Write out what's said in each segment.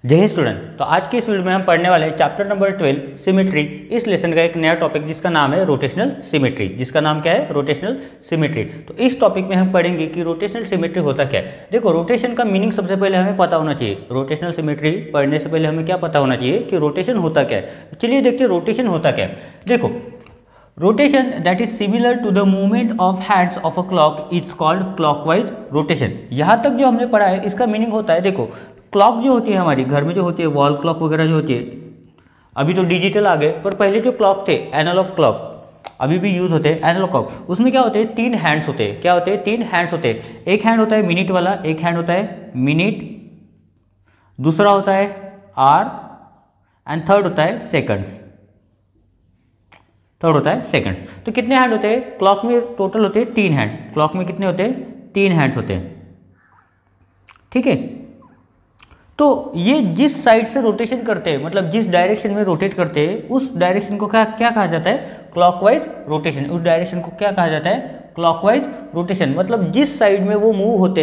जय हिंद स्टूडेंट। तो आज के इस वीडियो में हम पढ़ने वाले हैं चैप्टर नंबर 12 सिमेट्री। इस लेसन का एक नया टॉपिक जिसका नाम है रोटेशनल सिमेट्री। जिसका नाम क्या है? Rotational symmetry. तो इस टॉपिक में हम पढ़ेंगे कि रोटेशनल सिमेट्री होता क्या है। देखो, रोटेशन का मीनिंग सबसे पहले हमें पता होना चाहिए। रोटेशनल सिमेट्री पढ़ने से पहले हमें क्या पता होना चाहिए कि रोटेशन होता क्या है। चलिए देखते हैं रोटेशन होता क्या है। देखो, rotation that is similar to the movement of hands of a clock is called clockwise rotation. यहाँ तक जो हमने पढ़ा है इसका मीनिंग होता है, देखो क्लॉक जो होती है हमारी घर में जो होती है, वॉल क्लॉक वगैरह जो होती है, अभी तो डिजिटल आ गए, पर पहले जो क्लॉक थे एनालॉग क्लॉक, अभी भी यूज होते हैं एनालॉग क्लॉक। उसमें क्या होते हैं? 3 हैंड्स होते हैं। क्या होते हैं? 3 हैंड्स होते हैं। एक हैंड होता है मिनट वाला, एक हैंड होता है मिनट, दूसरा होता है आवर एंड थर्ड होता है सेकंड्स। तो कितने हैंड होते हैं क्लॉक में? टोटल होते हैं 3 हैंड्स। क्लॉक में कितने होते हैं? 3 हैंड्स होते हैं। ठीक है। तो ये जिस साइड से रोटेशन करते हैं, मतलब जिस डायरेक्शन में रोटेट करते हैं, उस डायरेक्शन को क्या कहा जाता है? Clockwise rotation. उस डायरेक्शन को क्या कहा जाता है? Clockwise rotation. मतलब जिस साइड में वो मूव होते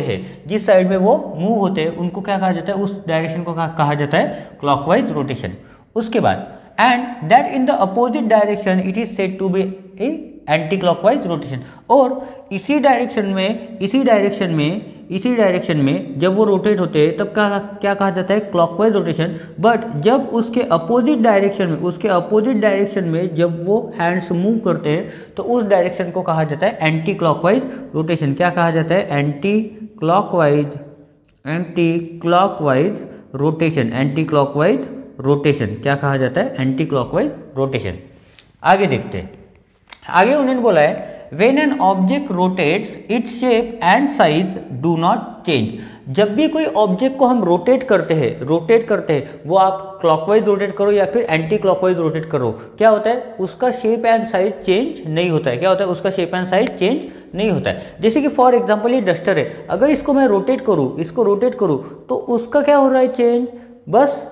हैं, उनको क्या कहा जाता है? उस डायरेक्शन को कहा जाता है क्लॉकवाइज रोटेशन। उसके बाद and that in the opposite direction it is said to be a anti clockwise rotation. और इसी डायरेक्शन में जब वो रोटेट होते हैं तब क्या कहा जाता है? Clockwise rotation. बट जब उसके अपोजिट डायरेक्शन में जब वो हैंड्स मूव करते हैं तो उस डायरेक्शन को कहा जाता है एंटी क्लॉकवाइज रोटेशन। क्या कहा जाता है? Anti clockwise rotation. क्या कहा जाता है? Anti clockwise rotation. आगे देखते हैं। आगे उन्होंने बोला है When an object rotates, its shape and size do not change। जब भी कोई ऑब्जेक्ट को हम रोटेट करते हैं, वो आप क्लॉकवाइज रोटेट करो या फिर एंटी क्लॉकवाइज रोटेट करो, क्या होता है? उसका शेप एंड साइज चेंज नहीं होता है। क्या होता है? उसका शेप एंड साइज चेंज नहीं होता है। जैसे कि फॉर एग्जांपल ये डस्टर है, अगर इसको मैं रोटेट करूँ तो उसका क्या हो रहा है? चेंज। बस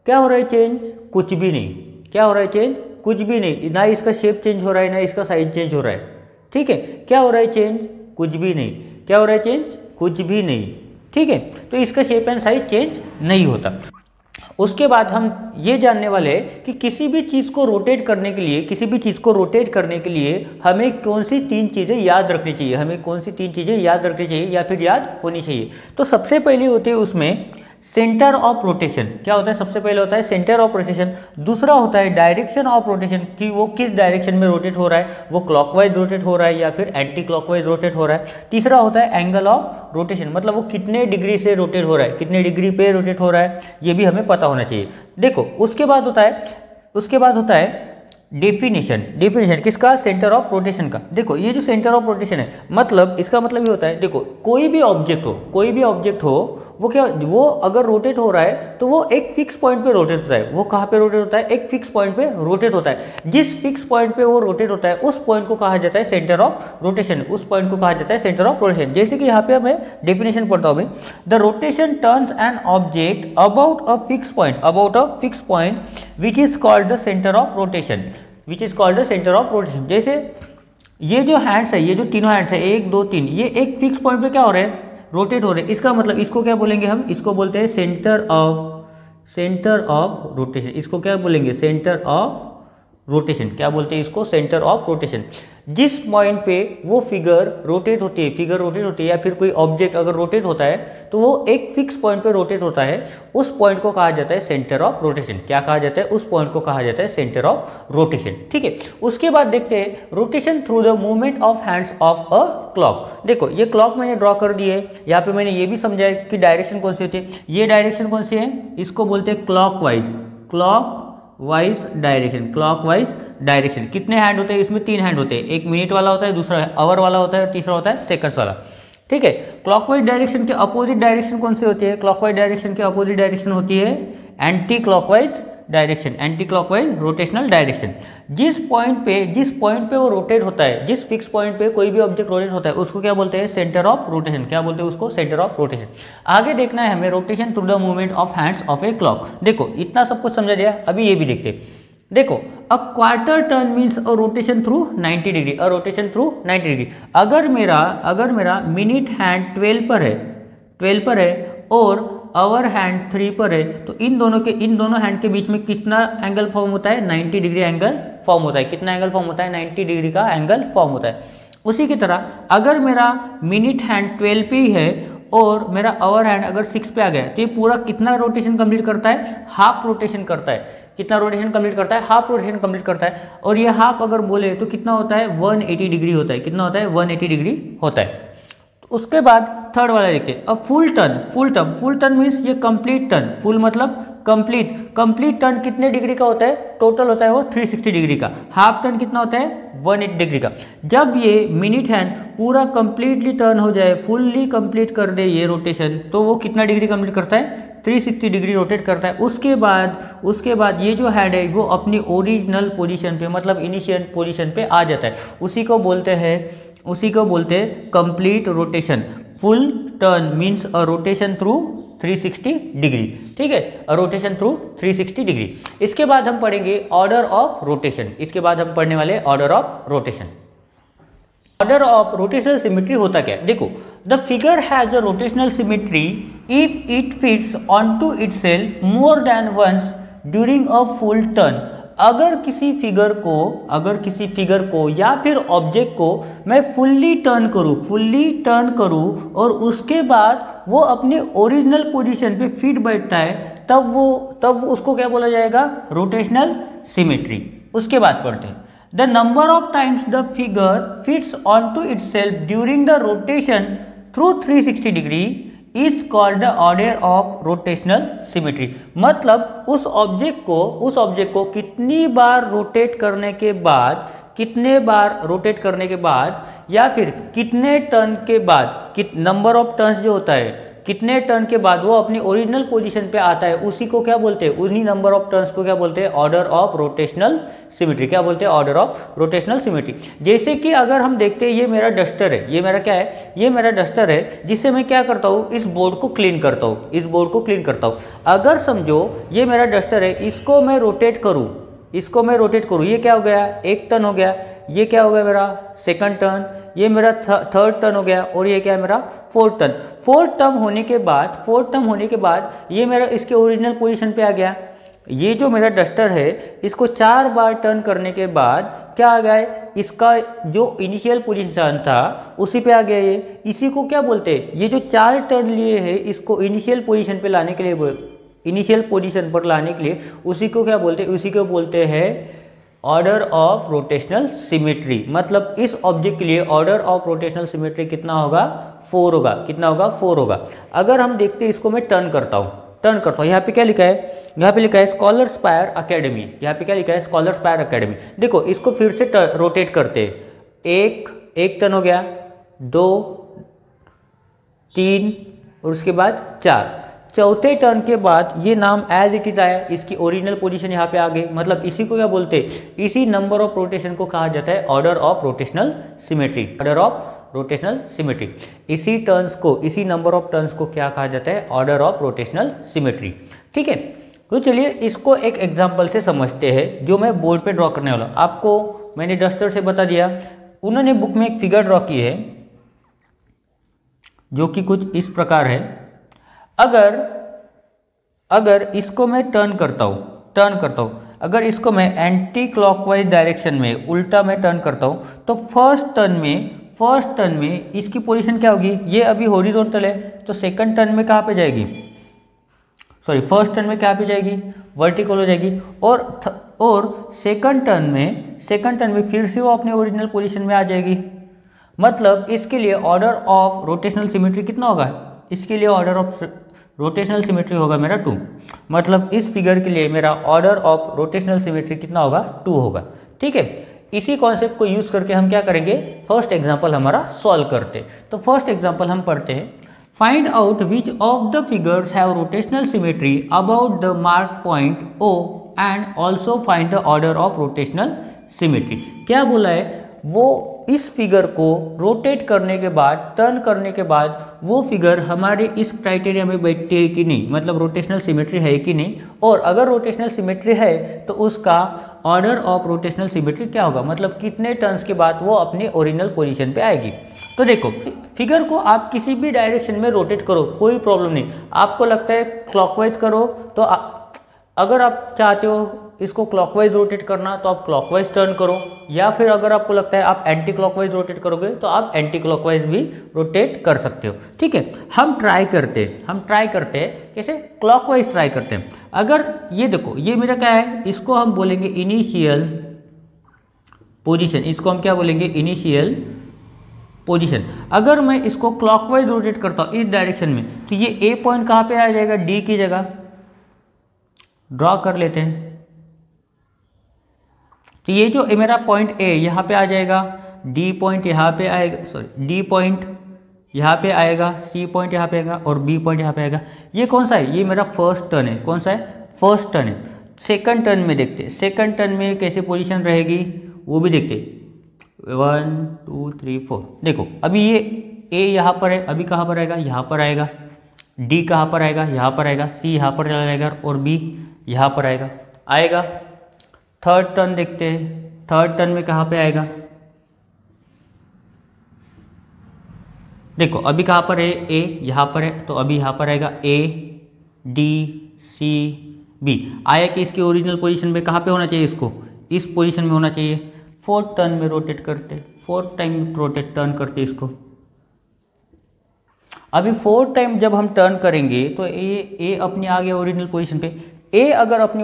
क्या हो रहा है? चेंज। कुछ भी नहीं। क्या हो रहा है? चेंज। कुछ भी नहीं। ना इसका शेप चेंज हो रहा है, ना इसका साइज चेंज हो रहा है। ठीक है। क्या हो रहा है? चेंज। कुछ भी नहीं। क्या हो रहा है? चेंज। कुछ भी नहीं। ठीक है। तो इसका शेप एंड साइज चेंज नहीं होता। उसके बाद हम ये जानने वाले हैं कि किसी भी चीज़ को रोटेट करने के लिए हमें कौन सी 3 चीज़ें याद रखनी चाहिए, या फिर याद होनी चाहिए। तो सबसे पहले होती है उसमें सेंटर ऑफ रोटेशन। क्या होता है? सबसे पहले होता है सेंटर ऑफ रोटेशन। दूसरा होता है डायरेक्शन ऑफ रोटेशन, कि वो किस डायरेक्शन में रोटेट हो रहा है, वो क्लॉकवाइज रोटेट हो रहा है या फिर एंटी क्लॉकवाइज रोटेट हो रहा है। तीसरा होता है एंगल ऑफ रोटेशन, मतलब वो कितने डिग्री से रोटेट हो रहा है, कितने डिग्री पे रोटेट हो रहा है, ये भी हमें पता होना चाहिए। देखो, उसके बाद होता है डेफिनेशन किसका? सेंटर ऑफ रोटेशन का। देखो, ये जो सेंटर ऑफ रोटेशन है, मतलब इसका मतलब ये होता है, देखो कोई भी ऑब्जेक्ट हो वो अगर रोटेट हो रहा है तो वो एक फिक्स पॉइंट पे रोटेट होता है। वो कहाँ पे रोटेट होता है? एक फिक्स पॉइंट पे रोटेट होता है। जिस फिक्स पॉइंट पे वो रोटेट होता है उस पॉइंट को कहा जाता है सेंटर ऑफ रोटेशन। जैसे कि यहाँ पे मैं डेफिनेशन पढ़ता हूँ। The rotation turns an object about a fix point which is called the centre of rotation. जैसे ये जो हैंड्स है, ये जो तीनों हैंड्स है, 1 2 3, ये एक फिक्स पॉइंट पे क्या हो रहे हैं? रोटेट हो रहे हैं। इसका मतलब इसको क्या बोलेंगे हम? इसको बोलते हैं सेंटर ऑफ रोटेशन। इसको क्या बोलेंगे? Centre of rotation. क्या बोलते हैं इसको? Centre of rotation. जिस पॉइंट पे वो फिगर रोटेट होती है या फिर कोई ऑब्जेक्ट अगर रोटेट होता है तो वो एक फिक्स पॉइंट पे रोटेट होता है, उस पॉइंट को कहा जाता है सेंटर ऑफ रोटेशन। क्या कहा जाता है? उस पॉइंट को कहा जाता है सेंटर ऑफ रोटेशन। ठीक है। उसके बाद देखते हैं rotation through the movement of hands of a clock. देखो, ये क्लॉक मैंने ड्रॉ कर दी है। यहाँ पे मैंने ये भी समझाया कि डायरेक्शन कौन सी होती है। ये डायरेक्शन कौन सी है? इसको बोलते हैं क्लॉकवाइज डायरेक्शन। कितने हैंड होते हैं इसमें? 3 हैंड होते हैं। एक मिनट वाला होता है, दूसरा आवर वाला होता है, तीसरा होता है सेकंड्स वाला। ठीक है। क्लॉकवाइज डायरेक्शन के अपोजिट डायरेक्शन कौन सी होती है? क्लॉकवाइज डायरेक्शन के अपोजिट डायरेक्शन होती है एंटी क्लॉकवाइज रोटेशनल डायरेक्शन। जिस पॉइंट पे वो रोटेट होता है, जिस फिक्स पॉइंट पे कोई भी ऑब्जेक्ट रोटेट होता है, उसको क्या बोलते हैं? Centre of rotation. क्या बोलते हैं उसको? Centre of rotation. आगे देखना है हमें rotation through the movement of hands of a clock. देखो, इतना सब कुछ समझा दिया, अभी ये भी देखते हैं। देखो, a quarter turn means a rotation through 90 degree. अगर मेरा मिनट हैंड 12 पर है और अवर हैंड 3 पर है तो इन दोनों हैंड के बीच में कितना एंगल फॉर्म होता है, 90 डिग्री एंगल फॉर्म होता है। कितना एंगल फॉर्म होता है, 90 डिग्री का एंगल फॉर्म होता है। उसी की तरह अगर मेरा मिनिट हैंड 12 पे ही है और मेरा अवर हैंड अगर 6 पे आ गया तो ये पूरा कितना रोटेशन कंप्लीट करता है, हाफ रोटेशन करता है। कितना रोटेशन कंप्लीट करता है, हाफ रोटेशन कंप्लीट करता है। और ये हाफ अगर बोले तो कितना होता है, 180 डिग्री होता है। कितना होता है, 180 डिग्री होता है। तो उसके बाद थर्ड वाला देखते हैं। अब फुल टर्न मीन्स ये कंप्लीट टर्न। फुल मतलब कंप्लीट टर्न कितने डिग्री का होता है, टोटल होता है वो 360 डिग्री का। हाफ टर्न कितना होता है, 180 डिग्री का। जब ये मिनिट हैंड पूरा कंप्लीटली टर्न हो जाए, फुल्ली कंप्लीट कर दे ये रोटेशन, तो वो कितना डिग्री कंप्लीट करता है, 360 डिग्री रोटेट करता है। उसके बाद ये जो हैंड है वो अपनी ओरिजिनल पोजीशन पे मतलब इनिशियल पोजीशन पे आ जाता है। उसी को बोलते हैं complete rotation. Full turn means अ रोटेशन थ्रू 360 डिग्री। ठीक है, अ रोटेशन थ्रू 360 डिग्री। इसके बाद हम पढ़ेंगे ऑर्डर ऑफ रोटेशन। इसके बाद हम पढ़ने वाले order of rotation. Order of rotational symmetry होता क्या है, देखो। The figure has a rotational symmetry if it fits onto itself more than once during a full turn. अगर किसी फिगर को या फिर ऑब्जेक्ट को मैं फुल्ली टर्न करूं और उसके बाद वो अपने ओरिजिनल पोजीशन पे फिट बैठता है, तब उसको क्या बोला जाएगा, रोटेशनल सिमेट्री। उसके बाद पढ़ते हैं the number of times the figure fits onto itself during the rotation through 360 degree is called the order of rotational symmetry. मतलब उस ऑब्जेक्ट को कितनी बार रोटेट करने के बाद या फिर कितने टर्न के बाद, नंबर ऑफ टर्न्स जो होता है, कितने टर्न के बाद वो अपनी ओरिजिनल पोजीशन पे आता है, उसी को क्या बोलते हैं, उन्हीं नंबर ऑफ टर्न्स को क्या बोलते हैं, ऑर्डर ऑफ रोटेशनल सिमेट्री। क्या बोलते हैं, ऑर्डर ऑफ रोटेशनल सिमेट्री। जैसे कि अगर हम देखते हैं ये मेरा डस्टर है, ये मेरा डस्टर है जिससे मैं क्या करता हूँ, इस बोर्ड को क्लीन करता हूँ। अगर समझो ये मेरा डस्टर है, इसको मैं रोटेट करूँ, ये क्या हो गया, 1 टर्न हो गया। ये क्या हो गया, मेरा सेकंड टर्न। ये मेरा थर्ड टर्न हो गया और ये क्या है, मेरा फोर्थ टर्न होने के बाद ये मेरा इसके ओरिजिनल पोजीशन पे आ गया। ये जो मेरा डस्टर है इसको 4 बार टर्न करने के बाद क्या आ गया, इसका जो इनिशियल पोजीशन था उसी पे आ गया। ये इसी को क्या बोलते हैं, ये जो 4 टर्न लिए हैं इसको इनिशियल पोजीशन पर लाने के लिए उसी को क्या बोलते हैं, ऑर्डर ऑफ रोटेशनल सिमेट्री। मतलब इस ऑब्जेक्ट के लिए ऑर्डर ऑफ रोटेशनल सिमेट्री कितना होगा, 4 होगा। कितना होगा, 4 होगा। अगर हम देखते हैं इसको मैं टर्न करता हूँ। यहाँ पे क्या लिखा है, स्कॉलर स्पायर अकेडमी। यहाँ पे क्या लिखा है, स्कॉलर स्पायर अकेडमी। देखो इसको फिर से रोटेट करते हैं। एक टर्न हो गया, 2, 3 और उसके बाद 4। चौथे टर्न के बाद ये नाम एज इट इज आया, इसकी ओरिजिनल पोजीशन यहाँ पे आ गई। मतलब इसी को क्या बोलते हैं, इसी नंबर ऑफ रोटेशन को कहा जाता है order of rotational symmetry. Order of rotational symmetry. इसी नंबर ऑफ टर्न्स को क्या कहा जाता है, ऑर्डर ऑफ रोटेशनल सिमेट्री। ठीक है, तो चलिए इसको एक एग्जाम्पल से समझते हैं जो मैं बोर्ड पे ड्रॉ करने वाला हूँ। आपको मैंने डस्टर से बता दिया, उन्होंने बुक में एक फिगर ड्रॉ की है जो कि कुछ इस प्रकार है। अगर इसको मैं टर्न करता हूँ, अगर इसको मैं एंटी क्लॉकवाइज डायरेक्शन में, उल्टा में टर्न करता हूँ, तो फर्स्ट टर्न में इसकी पोजीशन क्या होगी, ये अभी हॉरिजॉन्टल है, तो सेकंड टर्न में कहाँ पे जाएगी, फर्स्ट टर्न में कहाँ पे जाएगी, वर्टिकल हो जाएगी। और सेकंड टर्न में फिर से वो अपने ओरिजिनल पोजीशन में आ जाएगी। मतलब इसके लिए ऑर्डर ऑफ रोटेशनल सिमेट्री कितना होगा, इसके लिए ऑर्डर ऑफ रोटेशनल सिमेट्री होगा मेरा 2। मतलब इस फिगर के लिए मेरा ऑर्डर ऑफ रोटेशनल सिमेट्री कितना होगा, 2 होगा। ठीक है, इसी कॉन्सेप्ट को यूज करके हम क्या करेंगे, फर्स्ट एग्जांपल हमारा सॉल्व करते। तो फर्स्ट एग्जांपल हम पढ़ते हैं। Find out which of the figures have rotational symmetry about the mark point O and also find the order of rotational symmetry. क्या बोला है, वो इस फिगर को रोटेट करने के बाद, टर्न करने के बाद वो फिगर हमारे इस क्राइटेरिया में बैठती है कि नहीं, मतलब रोटेशनल सिमेट्री है कि नहीं। और अगर रोटेशनल सिमेट्री है तो उसका ऑर्डर ऑफ रोटेशनल सिमेट्री क्या होगा, मतलब कितने टर्न्स के बाद वो अपने ओरिजिनल पोजीशन पे आएगी। तो देखो फिगर को आप किसी भी डायरेक्शन में रोटेट करो, कोई प्रॉब्लम नहीं। आपको लगता है क्लॉकवाइज करो तो अगर आप चाहते हो इसको क्लॉकवाइज रोटेट करना तो आप क्लॉकवाइज टर्न करो, या फिर अगर आपको लगता है आप एंटी क्लॉकवाइज रोटेट करोगे तो आप एंटी क्लॉकवाइज भी रोटेट कर सकते हो। ठीक है, हम ट्राई करते हैं कैसे, क्लॉकवाइज ट्राई करते हैं। अगर ये देखो ये मेरा क्या है, इसको हम बोलेंगे इनिशियल पोजीशन, इसको हम क्या बोलेंगे, इनिशियल पोजीशन। अगर मैं इसको क्लॉकवाइज रोटेट करता हूँ इस डायरेक्शन में तो ये ए पॉइंट कहाँ पे आ जाएगा, डी की जगह ड्रॉ कर लेते हैं। तो ये जो मेरा पॉइंट ए यहाँ पे आ जाएगा, डी पॉइंट यहाँ पे आएगा, सॉरी डी पॉइंट यहाँ पे आएगा, सी पॉइंट यहाँ पे आएगा और बी पॉइंट यहाँ पे आएगा। ये कौन सा है, ये मेरा फर्स्ट टर्न है। कौन सा है, फर्स्ट टर्न है। सेकंड टर्न में देखते हैं, सेकंड टर्न में कैसे पोजीशन रहेगी वो भी देखते हैं। 1 2 3 4 देखो अभी ये ए यहाँ पर है, अभी कहाँ पर आएगा, यहाँ पर आएगा। डी कहाँ पर आएगा, यहाँ पर आएगा। सी यहाँ पर चला जाएगा और बी यहाँ पर आएगा। थर्ड टर्न देखते हैं, थर्ड टर्न में कहाँ पे आएगा, देखो अभी कहाँ पर है, ए यहाँ पर है तो अभी यहाँ पर आएगा ए डी सी बी। आया कि इसकी ओरिजिनल पोजीशन में कहाँ पे होना चाहिए, इसको इस पोजीशन में होना चाहिए। फोर्थ टर्न में रोटेट करते, फोर्थ टाइम रोटेट टर्न करते इसको। अभी फोर्थ टाइम जब हम टर्न करेंगे तो ए अपनी आ गया ओरिजिनल पोजीशन पे। ए अगर अपनी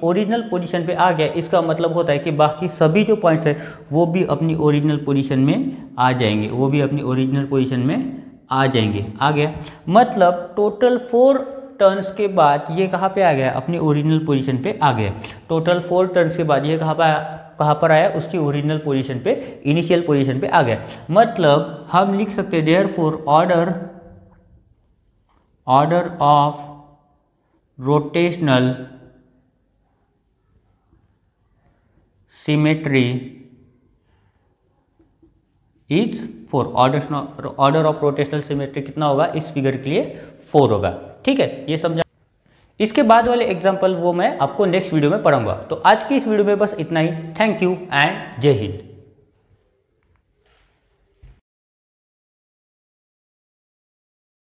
ओरिजिनल पोजीशन पे आ गया, इसका मतलब होता है कि बाकी सभी जो पॉइंट्स है वो भी अपनी ओरिजिनल पोजीशन में आ जाएंगे, वो भी अपनी ओरिजिनल पोजीशन में आ जाएंगे। आ गया मतलब टोटल 4 टर्न्स के बाद ये कहाँ पे आ गया, अपनी ओरिजिनल पोजीशन पे आ गया। टोटल 4 टर्न्स के बाद ये कहाँ पर आया, उसकी ओरिजिनल पोजीशन पे, इनिशियल पोजीशन पे आ गया। मतलब हम लिख सकते हैं therefore order of rotational symmetry is 4। Order of rotational symmetry कितना होगा, इस फिगर के लिए 4 होगा। ठीक है, ये समझा। इसके बाद वाले एग्जाम्पल वो मैं आपको नेक्स्ट वीडियो में पढ़ाऊंगा। तो आज की इस वीडियो में बस इतना ही। थैंक यू एंड जय हिंद।